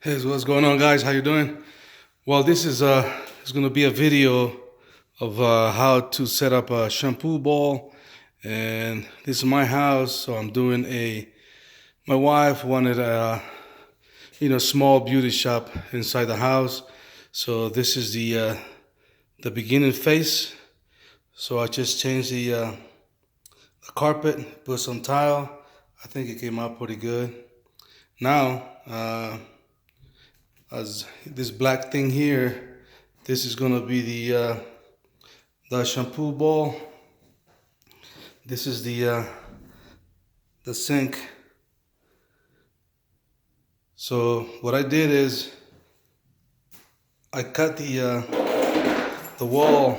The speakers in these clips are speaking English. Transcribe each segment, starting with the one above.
Hey, so what's going on, guys? How you doing? Well, this is gonna be a video of how to set up a shampoo bowl, and this is my house, so I'm doing a. My wife wanted a small beauty shop inside the house, so this is the beginning phase. So I just changed the carpet, put some tile. I think it came out pretty good. Now. As this black thing here, this is gonna be the shampoo bowl. This is the sink. So what I did is I cut the wall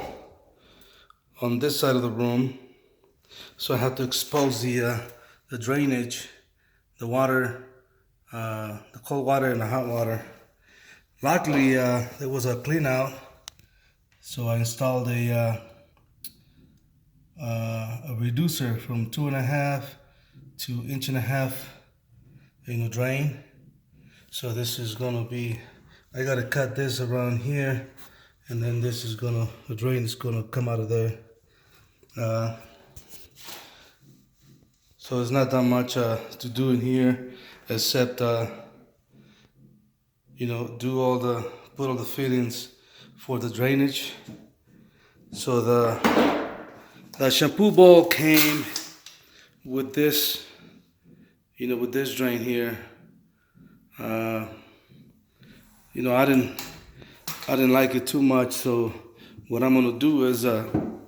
on this side of the room, so I have to expose the drainage, the water, the cold water and the hot water. Luckily, there was a clean out, so I installed a reducer from 2.5 to 1.5 inch, drain. So this is gonna be, I gotta cut this around here, and then this is gonna, the drain is gonna come out of there. So there's not that much to do in here, except put all the fittings for the drainage. So the shampoo bowl came with this, with this drain here. I didn't like it too much. So what I'm gonna do is I'm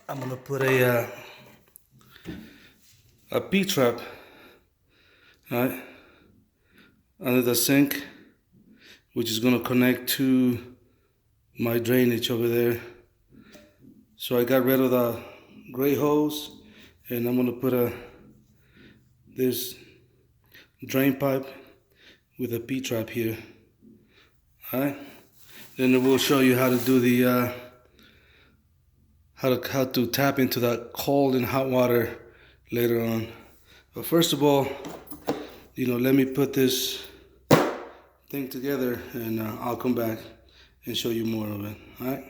gonna put a P-trap, right, under the sink, which is gonna connect to my drainage over there. So I got rid of the gray hose, and I'm gonna put this drain pipe with a P-trap here. All right. Then we'll show you how to do the how to tap into that cold and hot water later on. But first of all, let me put this thing together, and I'll come back and show you more of it. All right.